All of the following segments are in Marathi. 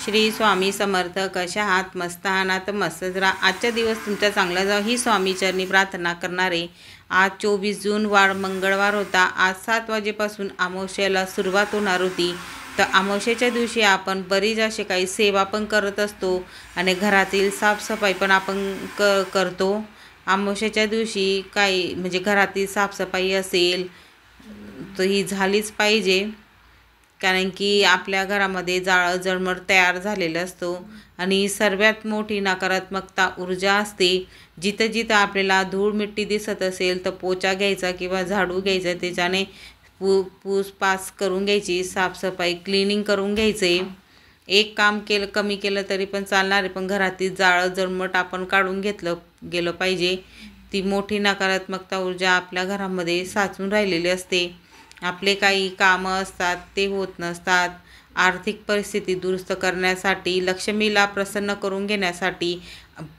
श्री स्वामी समर्थ. कशा आहात? मस्त आहात? मस्तच राहा. आजचा दिवस तुमचा चांगला जाऊ ही स्वामीचरणी प्रार्थना करणारे. आज 24 जून वार मंगळवार होता. आज 7 वाजेपासून अमावस्येला सुरुवात होणार होती. तर अमावस्येच्या दिवशी आपण बरीच असे काही सेवा पण करत असतो आणि घरातील साफसफाई पण आपण करतो. अमावस्येच्या दिवशी काही म्हणजे घरातील साफसफाई असेल तर ही झालीच पाहिजे, कारण की आपल्या घरामध्ये जाळं जळमळ तयार झालेलं असतो आणि सर्वात मोठी नकारात्मकता ऊर्जा असते. जिथं जिथं आपल्याला धूळ मिट्टी दिसत असेल तर पोचा घ्यायचा किंवा झाडू घ्यायचा, त्याच्याने पूसपास करून घ्यायची, साफसफाई क्लिनिंग करून घ्यायचे. एक काम कमी केलं तरी पण चालणार आहे, पण घरातील जाळं जळमट आपण काढून गेलं पाहिजे. ती मोठी नकारात्मकता ऊर्जा आपल्या घरामध्ये साचून राहिलेली असते. आपले काही कामं असतात ते होत नसतात. आर्थिक परिस्थिती दुरुस्त करण्यासाठी, लक्ष्मीला प्रसन्न करून घेण्यासाठी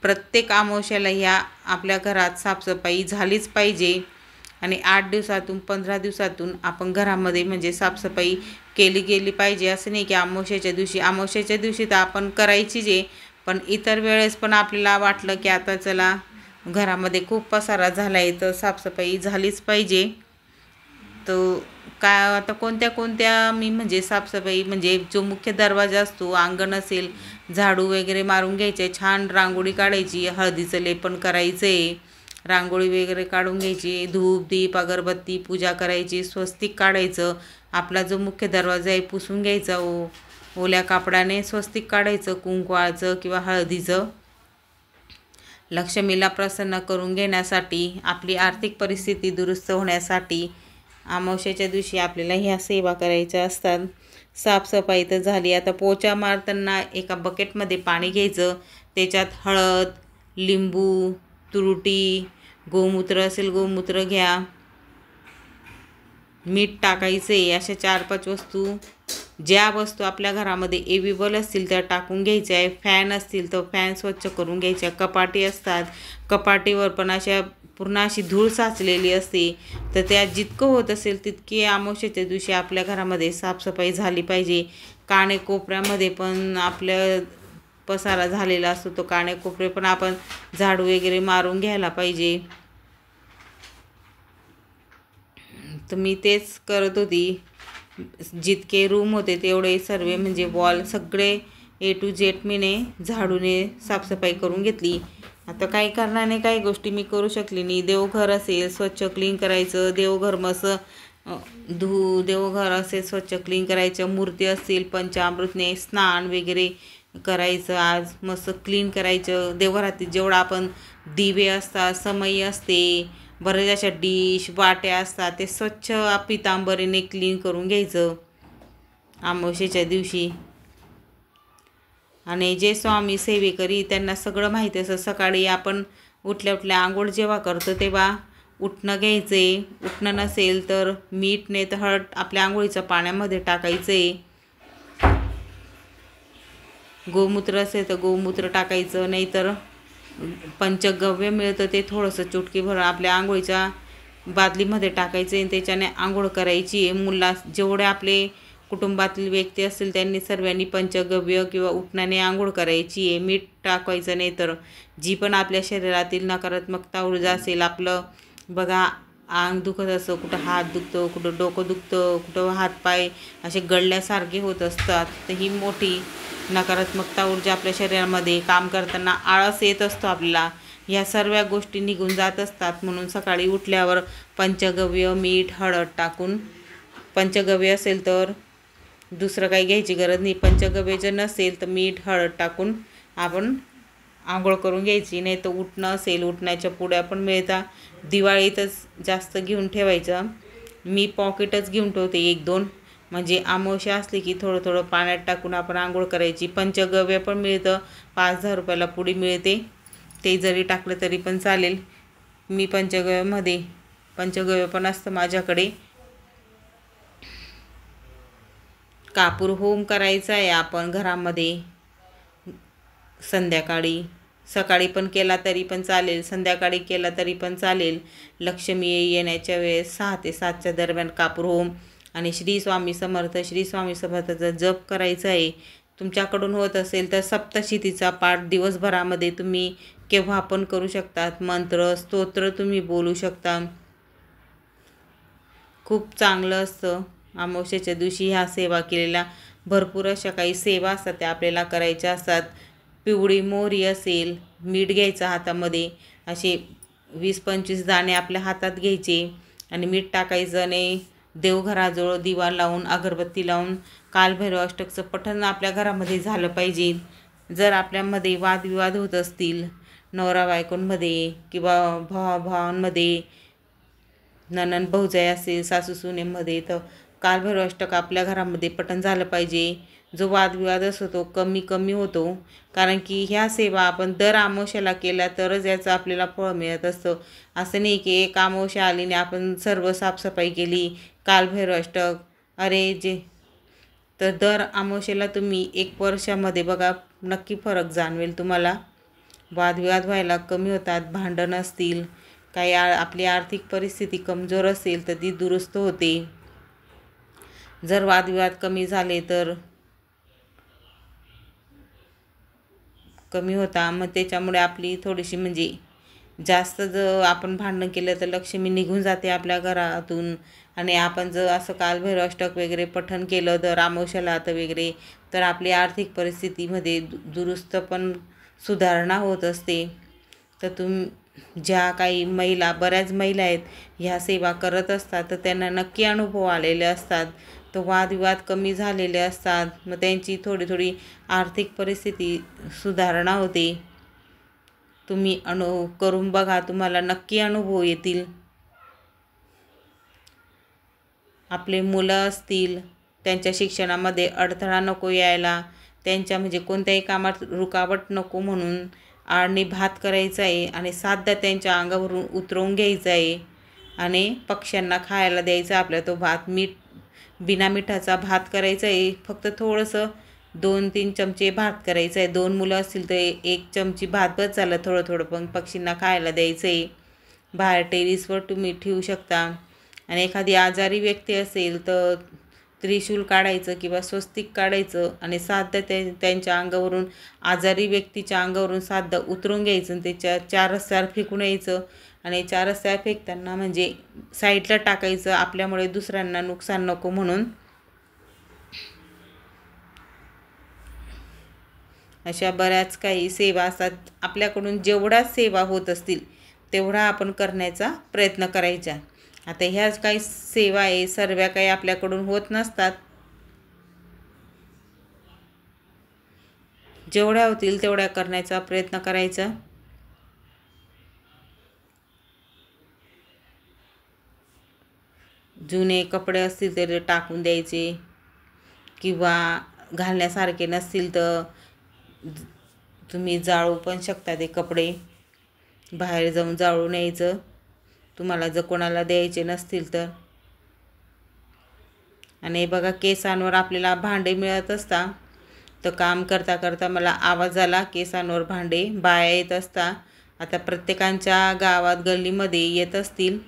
प्रत्येक अमावस्येला ह्या आपल्या घरात साफसफाई झालीच पाहिजे. आणि 8 दिवसातून 15 दिवसातून आपण घरामध्ये म्हणजे साफसफाई केली गेली पाहिजे. असं नाही की अमावस्येच्या दिवशी तर आपण करायची जे, पण इतर वेळेस पण आपल्याला वाटलं की आता चला घरामध्ये खूप पसारा झाला आहे तर साफसफाई झालीच पाहिजे. तर काय आता कोणत्या मी म्हणजे साफसफाई म्हणजे जो मुख्य दरवाजा असतो, अंगण असेल, झाडू वगैरे मारून घ्यायचे, छान रांगोळी काढायची, हळदीचं लेपन करायचे, रांगोळी वगैरे काढून घ्यायची, धूप दीप अगरबत्ती पूजा करायची, स्वस्तिक काढायचं, आपला जो मुख्य दरवाजा आहे पुसून घ्यायचा, ओल्या कापडाने स्वस्तिक काढायचं, कुंकवाचं किंवा हळदीचं. लक्ष्मीला प्रसन्न करून घेण्यासाठी, आपली आर्थिक परिस्थिती दुरुस्त होण्यासाठी अमावस्येच्या दिवशी आपल्याला ह्या सेवा करायच्या असतात. साफसफाई तर झाली. आता पोचा मारताना एका बकेटमध्ये पाणी घ्यायचं, त्याच्यात हळद, लिंबू, तुरटी, गोमूत्र असेल गोमूत्र घ्या, मीठ टाकायचे. अशा 4-5 वस्तू, ज्या वस्तू आपल्या घरामध्ये एवेलेबल असतील त्या टाकून घ्यायच्या आहे. फॅन असतील तर फॅन स्वच्छ करून घ्यायच्या. कपाटी असतात, कपाटीवर पण अशा पूर्ण अशी धूळ साचलेली असते, तर त्या जितकं होत असेल तितकी अमावस्येच्या दिवशी आपल्या घरामध्ये साफसफाई झाली पाहिजे. कानेकोपऱ्यामध्ये पण आपल्या पसारा झालेला असतो, तो कानेकोपरे पण आपण झाडू वगैरे मारून घ्यायला पाहिजे. तर मी तेच करत होती. जितके रूम होते तेवढे सर्व म्हणजे वॉल सगळे A to Z मीने झाडूने साफसफाई करून घेतली. आता काही कारणाने काही गोष्टी मी करू शकली नाही. देवघर असेल स्वच्छ क्लीन करायचं, देवघर देवघर असेल स्वच्छ क्लीन करायचं, मूर्ती असतील पंचामृतने स्नान वगैरे करायचं, आज मस्त क्लीन करायचं. देवघरातील जेवढा आपण दिवे असतात, समई असते, बरेच अशा डिश वाट्या असतात, ते स्वच्छ पितांबरीने क्लीन करून घ्यायचं अमावस्येच्या दिवशी. आणि जे स्वामी सेवेकरी त्यांना सगळं माहिती असतं. सकाळी आपण उठल्या आंघोळ जेव्हा करतो तेव्हा उटणं घ्यायचे, उटणं नसेल तर मीठ नाही तर हळद आपल्या आंघोळीच्या पाण्यामध्ये टाकायचे. गोमूत्र असेल तर गोमूत्र टाकायचं, नाहीतर पंचगव्य मिळतं ते थोडंसं चुटकीभर आपल्या आंघोळीच्या बादलीमध्ये टाकायचे, त्याच्याने आंघोळ करायची. मुला जेवढे आपले कुटुंबातील व्यक्ती असतील त्यांनी सर्वांनी पंचगव्य किंवा उटण्याने आंघोळ करायची आहे. मीठ टाकायचं नाही. तर जी पण आपल्या शरीरातील नकारात्मकता ऊर्जा असेल, आपलं बघा अंग दुखत असतं, कुठं हात दुखतो, कुठं डोकं दुखतं, कुठं हातपाय असे गळल्यासारखे होत असतात, तर ही मोठी नकारात्मकता ऊर्जा आपल्या शरीरामध्ये काम करताना आळस येत असतो आपल्याला, ह्या सर्व गोष्टी निघून जात असतात. म्हणून सकाळी उठल्यावर पंचगव्य, मीठ, हळद टाकून, पंचगव्य असेल तर दुसरं काही घ्यायची गरज नाही, पंचगव्य जर नसेल तर मीठ हळद टाकून आपण आंघोळ करून घ्यायची. नाही तर उटणं असेल, उटण्याच्या पुड्या पण मिळतात, दिवाळीतच जास्त घेऊन ठेवायचं. मी पॉकेटच घेऊन ठेवते 1-2, म्हणजे अमावस्या असली की थोडं थोडं पाण्यात टाकून आपण आंघोळ करायची. पंचगव्य पण मिळतं, 5-10 रुपयाला पुडी मिळते, ते जरी टाकलं तरी पण चालेल. मी पंचगव्य पण असतं माझ्याकडे. कापूर होम करायचा आहे आपण घरामध्ये संध्याकाळी. सकाळी पण केला तरी पण चालेल, संध्याकाळी केला तरी पण चालेल. लक्ष्मी येण्याच्या वेळेस 6 ते 7च्या दरम्यान कापूर होम आणि श्री स्वामी समर्थाचा जप करायचा आहे. तुमच्याकडून होत असेल तर सप्तशतीचा पाठ दिवसभरामध्ये तुम्ही केव्हा पण करू शकतात. मंत्र स्तोत्र तुम्ही बोलू शकता. खूप चांगलं असतं. अमावस्येच्या दिवशी ह्या सेवा केलेल्या भरपूर अशा काही सेवा असतात त्या आपल्याला करायच्या असतात. पिवळी मोहरी असेल, मीठ घ्यायचं हातामध्ये, असे 20-25 दाणे आपल्या हातात घ्यायचे आणि मीठ टाकायचं आणि देवघराजवळ दिवा लावून अगरबत्ती लावून कालभैरव अष्टकचं पठण आपल्या घरामध्ये झालं पाहिजे. जर आपल्यामध्ये वादविवाद होत असतील नवरा बायकोंमध्ये किंवा भावाभावांमध्ये, नणंद भाऊजाई असेल सासू सुनेमध्ये, तर कालभैरव अष्टक आपल्या घरामध्ये पठण झालं पाहिजे. जो वादविवाद असतो तो कमी होतो. कारण की ह्या सेवा आपण दर अमावस्येला केल्या तरच याचं आपल्याला फळ मिळत असतं. असं नाही की एक अमावस्या आली आणि आपण सर्व साफसफाई केली, कालभैरव अष्टक तर दर अमावस्येला तुम्ही 1 वर्षामध्ये बघा नक्की फरक जाणवेल तुम्हाला. वादविवाद व्हायला कमी होतात. भांडण असतील, काही आपली आर्थिक परिस्थिती कमजोर असेल तर ती दुरुस्त होते. जर वादविवाद कमी झाले तर कमी होता. मग त्याच्यामुळे आपली थोडीशी म्हणजे जास्त जर आपण भांडण केलं तर लक्ष्मी निघून जाते आपल्या घरातून. आणि आपण जर असं कालभैरव अष्टक वगैरे पठण केलं दर अमावस्येला तर वगैरे, तर आपली आर्थिक परिस्थितीमध्ये दुरुस्त पण सुधारणा होत असते. तर ज्या काही महिला, बऱ्याच महिला आहेत ह्या सेवा करत असतात तर त्यांना नक्की अनुभव आलेले असतात. तर वादविवाद कमी झालेले असतात. मग त्यांची थोडी आर्थिक परिस्थिती सुधारणा होते. तुम्ही करून बघा, तुम्हाला नक्की अनुभव येतील. आपले मुलं असतील त्यांच्या शिक्षणामध्ये अडथळा नको यायला, त्यांच्या म्हणजे कोणत्याही कामात रुकावट नको म्हणून आळणी भात करायचा आहे आणि साध्या त्यांच्या अंगावरून उतरवून घ्यायचा आहे आणि पक्ष्यांना खायला द्यायचा आपल्या तो भात. बिना मिठाचा भात करायचा आहे. फक्त थोडंसं 2-3 चमचे भात करायचं आहे. 2 मुलं असतील तर 1 चमची भात बस झालं. थोडं पण पक्षींना खायला द्यायचं आहे. बाहेर टेरिसवर तुम्ही ठेवू शकता. आणि एखादी आजारी व्यक्ती असेल तर त्रिशूल काढायचं किंवा स्वस्तिक काढायचं आणि साध्या त्यांच्या अंगावरून, आजारी व्यक्तीच्या अंगावरून साध्या उतरून घ्यायचं आणि त्याच्या 4 रस्त्यावर फेकून यायचं. आणि 4 रस्त्यावर फेकताना म्हणजे साईडला टाकायचं, आपल्यामुळे दुसऱ्यांना नुकसान नको म्हणून. अशा बऱ्याच काही सेवा असतात. आपल्याकडून जेवढ्या सेवा होत असतील तेवढा आपण करण्याचा प्रयत्न करायचा. आता ह्याच काही सेवा आहे, सर्व काही आपल्याकडून होत नसतात. जेवढ्या होतील तेवढ्या करण्याचा प्रयत्न करायचा. जुने कपडे असतील तर टाकून द्यायचे किंवा घालण्यासारखे नसतील तर तुम्ही जाळू पण शकता ते कपडे. बाहेर जाऊन जाळून यायचं तुम्हाला जर कोणाला द्यायचे नसतील तर. आणि बघा केसांवर आपल्याला भांडे मिळत असतात. तर काम करता करता मला आवाज आला, केसांवर भांडे बाया येत असता. आता प्रत्येकांच्या गावात गल्लीमध्ये येत असतील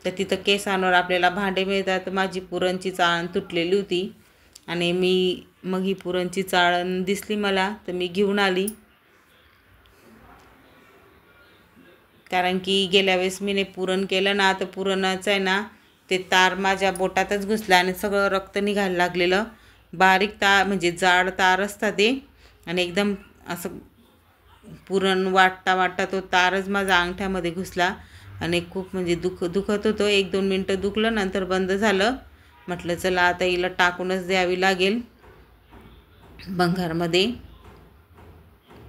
तर तिथं केसांवर आपल्याला भांडे मिळतात. माझी पुरणची चाळण तुटलेली होती आणि मग ही पुरणची चाळण दिसली मला तर मी घेऊन आली. कारण की गेल्या वेळेस मीने पुरण केलं ना, तर पुरणाचं आहे ना ते तार माझ्या बोटातच घुसला आणि सगळं रक्त निघायला लागलेलं. बारीक तार म्हणजे जाड तार असतात ते, आणि एकदम असं पुरण वाटता तो तारच माझ्या अंगठ्यामध्ये घुसला आणि खूप म्हणजे दुखत होतं. 1-2 मिनटं दुखलं, नंतर बंद झालं. म्हटलं चला आता हिला टाकूनच द्यावी लागेल भंगारमध्ये,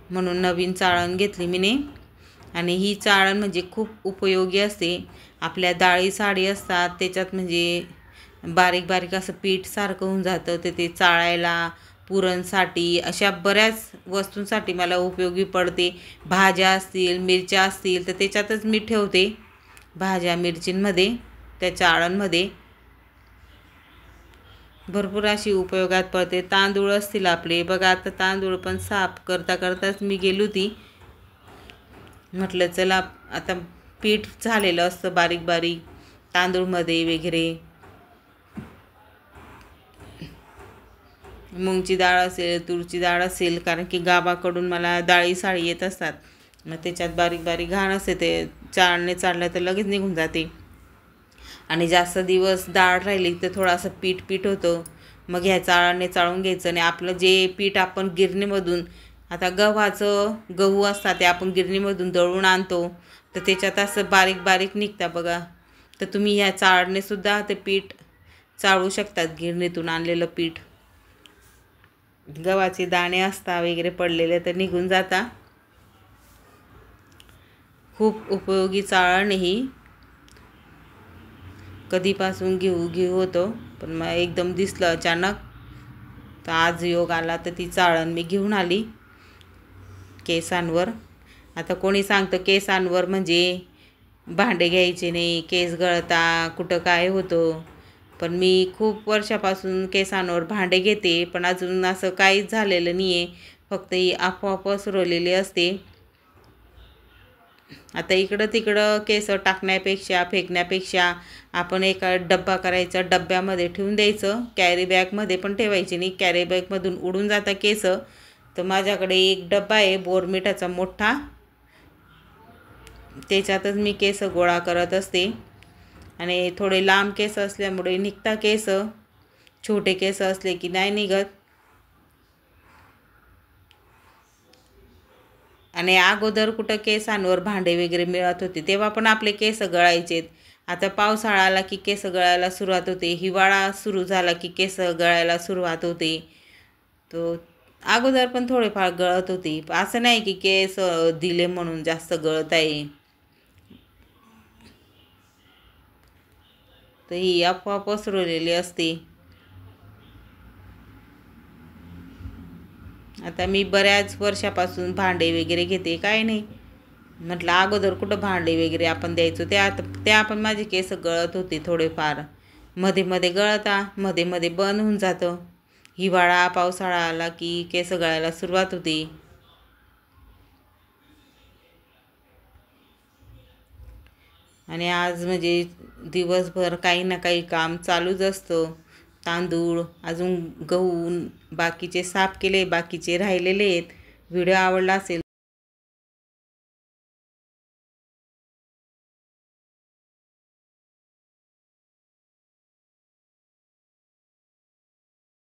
म्हणून नवीन चाळण घेतली मीने. आणि ही चाळण म्हणजे खूप उपयोगी असते. आपल्या डाळी साडी असतात त्याच्यात म्हणजे बारीक असं पीठ सारखं होऊन जातं, तर ते चाळायला, पुरणसाठी, अशा बऱ्याच वस्तूंसाठी मला उपयोगी पडते. भाज्या असतील, मिरच्या असतील तर त्याच्यातच मी ठेवते, भाज्या मिरचींमध्ये, त्या चाळणमध्ये भरपूर अशी उपयोगात पडते. तांदूळ असतील आपले बघा, आता तांदूळ पण साफ करताच मी गेली होती. म्हटलं चला आता पीठ झालेलं असतं बारीक तांदूळमध्ये वगैरे. मुंगची डाळ असेल, तुरीची डाळ असेल, कारण की गावाकडून मला डाळी साळी येत असतात. मग त्याच्यात बारीक बारीक घाण असते, ते चाळणे चाळलं तर लगेच निघून जाते. आणि जास्त दिवस डाळ राहिली तर थोडंसं पीठ पीठ होतं. मग ह्या चाळणे चाळून घ्यायचं. आणि आपलं जे पीठ आपण गिरणीमधून, आता गहू असतात ते आपण गिरणीमधून दळून आणतो, तर त्याच्यात असं बारीक बारीक निघतं बघा. तर तुम्ही ह्या चाळणीसुद्धा ते पीठ चाळू शकतात, गिरणीतून आणलेलं पीठ. गव्हाचे दाणे असता वगैरे पडलेले तर निघून जाता. खूप उपयोगी चाळण ही. कधीपासून घेऊ होतो, पण मग एकदम दिसलं अचानक, तर आज योग आला तर ती चाळण मी घेऊन आली केसांवर. आता कोणी सांगतं केसांवर म्हणजे भांडे घ्यायचे नाही, केस गळता, कुठं काय होतं. पण मी खूप वर्षापासून केसांवर भांडे घेते, पण अजून असं काहीच झालेलं नाही आहे. फक्त ही आपोआप पसरवलेली असते. आता इकडं तिकडं केस टाकण्यापेक्षा, फेकण्यापेक्षा आपण एका डब्बा करायचा, डब्यामध्ये ठेवून द्यायचं. कॅरी बॅगमध्ये पण ठेवायची नाही, कॅरी बॅगमधून उडून जाता केस. तर माझ्याकडे एक डब्बा आहे बोरमिठाचा मोठा, त्याच्यातच मी केस गोळा करत असते. आणि थोडे लांब केस असल्यामुळे निघता केस, छोटे केस असले की नाही निघत. आणि अगोदर कुठं केसांवर भांडे वगैरे मिळत होते तेव्हा पण आपले केस गळायचेत. आता पावसाळा आला की केस गळायला सुरुवात होते, हिवाळा सुरू झाला की केस गळायला सुरुवात होते. तो अगोदर पण थोडेफार गळत होती, असं नाही की केस दिले म्हणून जास्त गळत आहे. तर ही अफवा पसरवलेली असते. आता मी बऱ्याच वर्षापासून भांडे वगैरे घेते, काय नाही. म्हटलं अगोदर कुठं भांडे वगैरे आपण द्यायचो, त्या पण माझे केस गळत होते थोडेफार. मध्ये मध्ये गळता, मध्ये मध्ये बंद होऊन जातं. हिवाळा पावसाळा आला की केस गळायला सुरुवात होते. आणि आज म्हणजे दिवसभर काही ना काही काम चालूच असतं. तांदूळ, अजून गहू बाकीचे साफ केले, बाकीचे राहिलेले आहेत. व्हिडिओ आवडला असेल